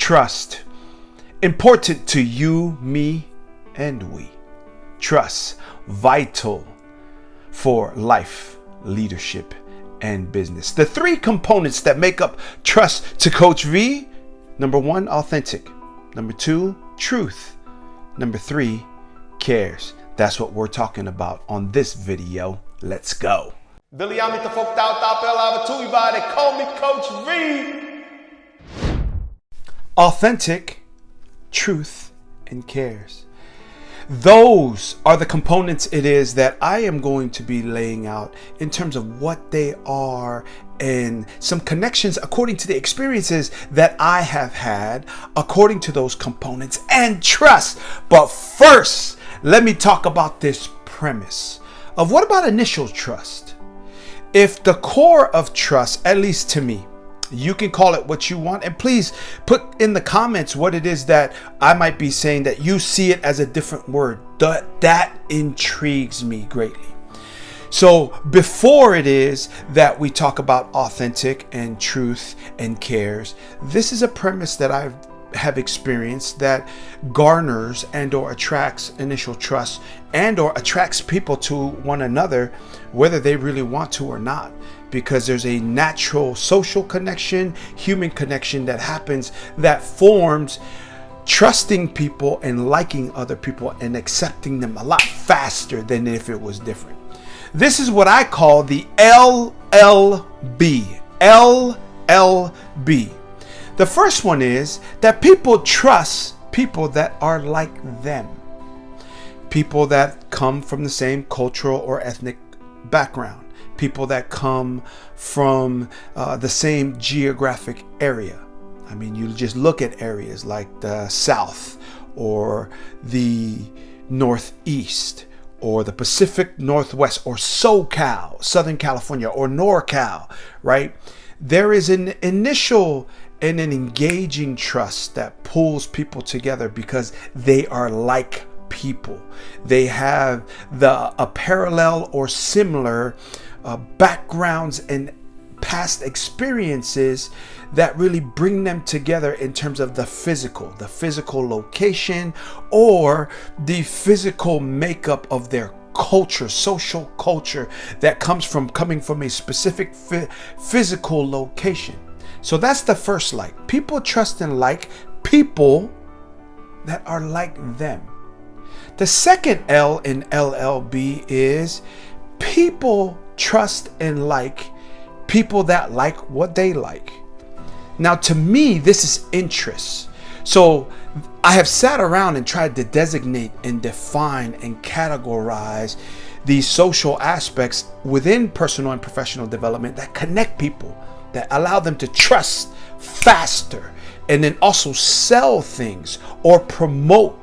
trust. Important to you, me, and we. Trust, vital for life, leadership, and business. The three components that make up trust to Coach V: number one, authentic. Number two, truth. Number three, cares. That's what we're talking about on this video. Let's go. William folk pela they call me Coach V. Authentic, truth, and cares. Those are the components it is that I am going to be laying out in terms of what they are and some connections according to the experiences that I have had according to those components and trust. But first, let me talk about this premise of what about initial trust? If the core of trust, at least to me, you can call it what you want, and please put in the comments what it is that I might be saying that you see it as a different word. That intrigues me greatly. So before it is that we talk about authentic and truth and cares, this is a premise that I have experienced that garners and or attracts initial trust and or attracts people to one another, whether they really want to or not. Because there's a natural social connection, human connection that happens that forms trusting people and liking other people and accepting them a lot faster than if it was different. This is what I call the LLB. LLB. The first one is that people trust people that are like them. People that come from the same cultural or ethnic background. People that come from the same geographic area. I mean, you just look at areas like the South or the Northeast or the Pacific Northwest or SoCal, Southern California, or NorCal, right? There is an initial and an engaging trust that pulls people together because they are like people. They have a parallel or similar backgrounds and past experiences that really bring them together in terms of the physical location or the physical makeup of their culture, social culture that coming from a specific physical location. So that's the first like. People trust and like people that are like them. The second L in LLB is people trust and like people that like what they like. Now, to me, this is interest. So I have sat around and tried to designate and define and categorize these social aspects within personal and professional development that connect people, that allow them to trust faster and then also sell things or promote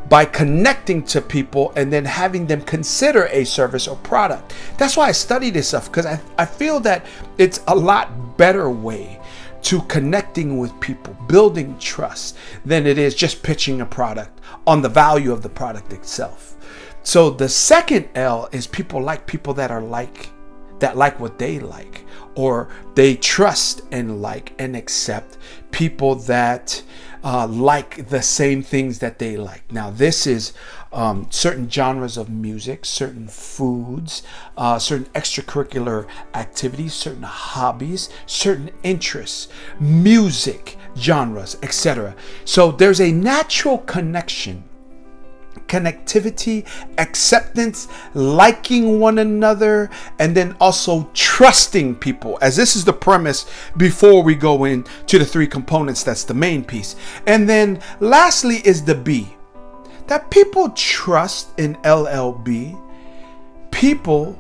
by connecting to people and then having them consider a service or product. That's why I study this stuff, because I feel that it's a lot better way to connecting with people, building trust, than it is just pitching a product on the value of the product itself. So the second L is people like people that like what they like, or they trust and like and accept people that like the same things that they like. Now, this is certain genres of music, certain foods, certain extracurricular activities, certain hobbies, certain interests, music genres, etc. So there's a natural connectivity, acceptance, liking one another, and then also trusting people, as this is the premise before we go into the three components. That's the main piece. And then lastly is the B, that people trust in LLB people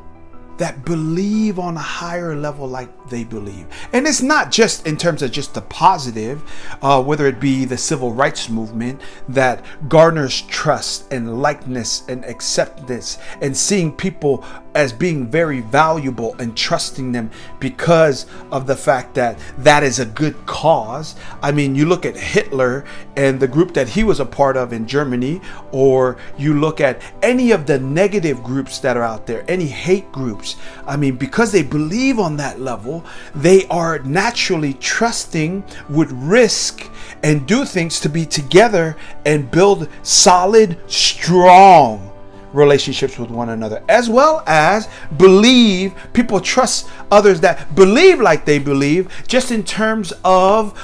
that believe on a higher level like they believe. And it's not just in terms of just the positive, whether it be the civil rights movement that garners trust and likeness and acceptance and seeing people as being very valuable and trusting them because of the fact that that is a good cause. I mean, you look at Hitler and the group that he was a part of in Germany, or you look at any of the negative groups that are out there, any hate groups. I mean, because they believe on that level, they are naturally trusting, would risk and do things to be together and build solid, strong relationships with one another, as well as believe. People trust others that believe like they believe, just in terms of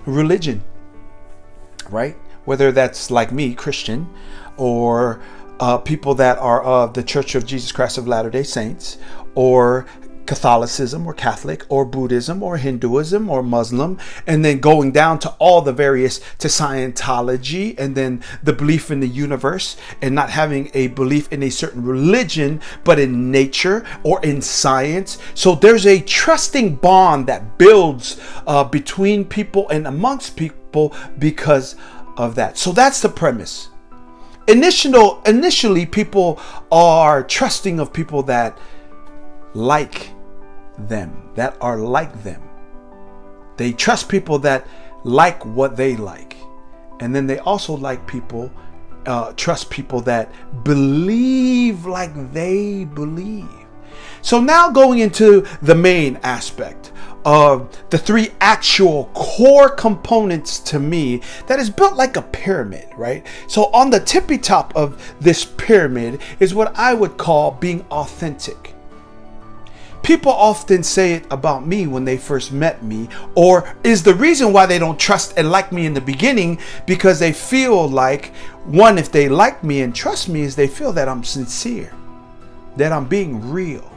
religion, right? Whether that's like me, Christian, or people that are of the Church of Jesus Christ of Latter-day Saints, or Catholicism, or Catholic, or Buddhism, or Hinduism, or Muslim, and then going down to all the various, to Scientology, and then the belief in the universe, and not having a belief in a certain religion, but in nature or in science. So there's a trusting bond that builds between people and amongst people because of that. So that's the premise. Initially, people are trusting of people that like them, that are like them. They trust people that like what they like. And then they also like people, trust people that believe like they believe. So now going into the main aspect of the three actual core components to me that is built like a pyramid, right? So on the tippy top of this pyramid is what I would call being authentic. People often say it about me when they first met me, or is the reason why they don't trust and like me in the beginning, because they feel like, one, if they like me and trust me, is they feel that I'm sincere, that I'm being real.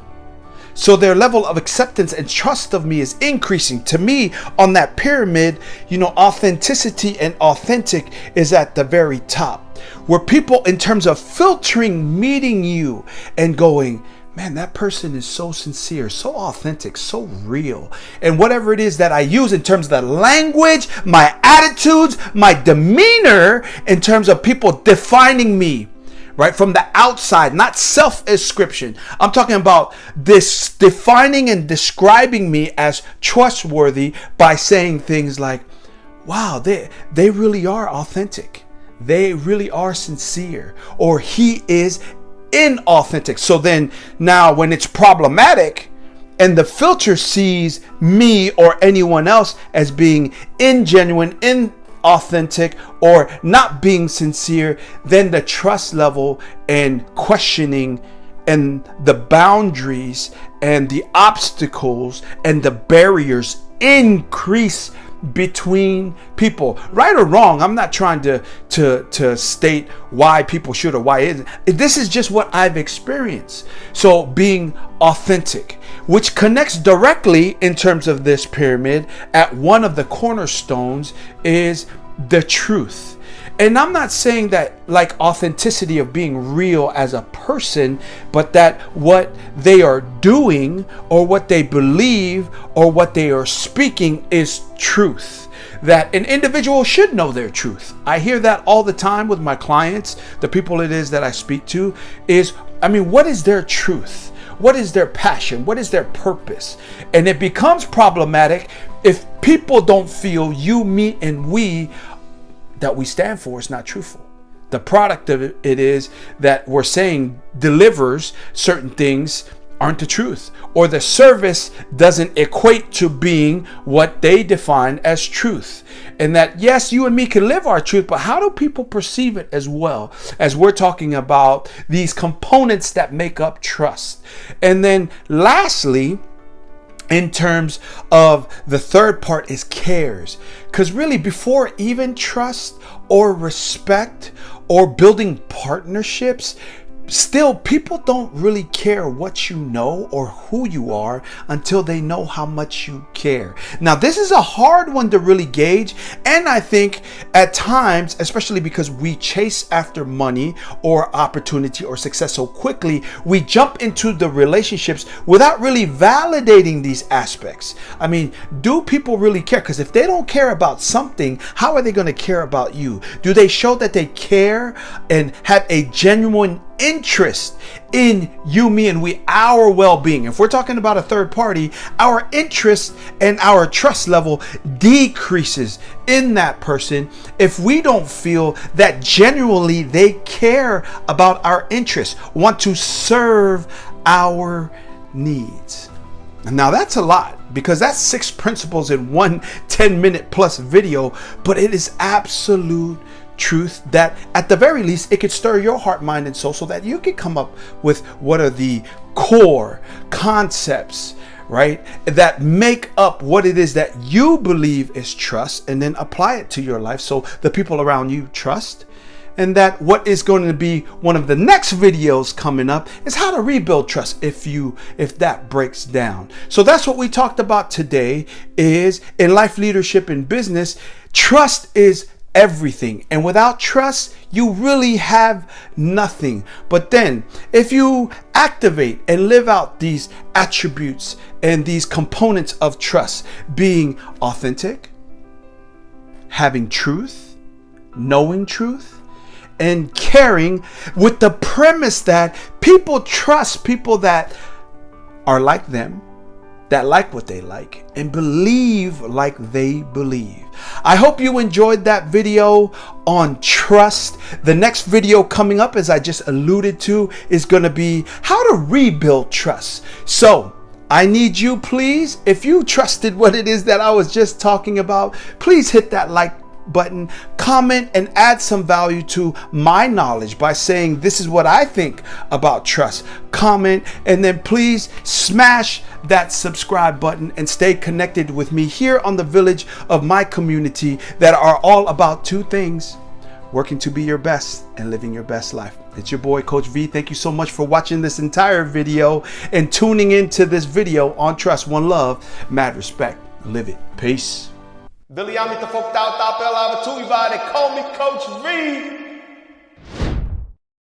So their level of acceptance and trust of me is increasing. To me, on that pyramid, authenticity and authentic is at the very top, where people, in terms of filtering, meeting you and going, man, that person is so sincere, so authentic, so real. And whatever it is that I use in terms of the language, my attitudes, my demeanor, in terms of people defining me, right, from the outside, not self-ascription. I'm talking about this defining and describing me as trustworthy by saying things like, wow, they really are authentic. They really are sincere. Or he is inauthentic. So then now when it's problematic and the filter sees me or anyone else as being ingenuine, inauthentic, or not being sincere, then the trust level and questioning and the boundaries and the obstacles and the barriers increase between people. Right or wrong, I'm not trying to state why people should or why isn't. This is just what I've experienced. So being authentic, which connects directly in terms of this pyramid at one of the cornerstones, is the truth. And I'm not saying that like authenticity of being real as a person, but that what they are doing or what they believe or what they are speaking is truth. That an individual should know their truth. I hear that all the time with my clients, the people it is that I speak to, is, what is their truth? What is their passion? What is their purpose? And it becomes problematic if people don't feel you, me, and we that we stand for is not truthful. The product of it is that we're saying delivers certain things aren't the truth, or the service doesn't equate to being what they define as truth. And that, yes, you and me can live our truth, but how do people perceive it as well, as we're talking about these components that make up trust? And then lastly, in terms of the third part, is cares. Because really, before even trust or respect or building partnerships, still people don't really care what you know or who you are until they know how much you care. Now, this is a hard one to really gauge, and I think at times, especially because we chase after money or opportunity or success so quickly, we jump into the relationships without really validating these aspects. Do people really care? Because if they don't care about something, how are they going to care about you? Do they show that they care and have a genuine interest in you, me, and we, our well-being. If we're talking about a third party, our interest and our trust level decreases in that person if we don't feel that genuinely they care about our interests, want to serve our needs. Now that's a lot, because that's 6 principles in one 10-minute plus video, but it is absolute truth that at the very least it could stir your heart, mind, and soul so that you can come up with what are the core concepts, right, that make up what it is that you believe is trust, and then apply it to your life so the people around you trust. And that what is going to be one of the next videos coming up is how to rebuild trust if that breaks down. So that's what we talked about today, is in life, leadership, and business, trust is everything. And without trust, you really have nothing. But then if you activate and live out these attributes and these components of trust, being authentic, having truth, knowing truth, and caring, with the premise that people trust people that are like them, that like what they like, and believe like they believe. I hope you enjoyed that video on trust. The next video coming up, as I just alluded to, is going to be how to rebuild trust. So I need you, please, if you trusted what it is that I was just talking about, please hit that like button, comment, and add some value to my knowledge by saying this is what I think about trust. Comment, and then please smash that subscribe button and stay connected with me here on the village of my community that are all about 2 things: working to be your best and living your best life. It's your boy, Coach V. Thank you so much for watching this entire video and tuning into this video on trust. One love, mad respect. Live it. Peace. Vill jag inte få out pela över 2 i varje. Call me Coach V.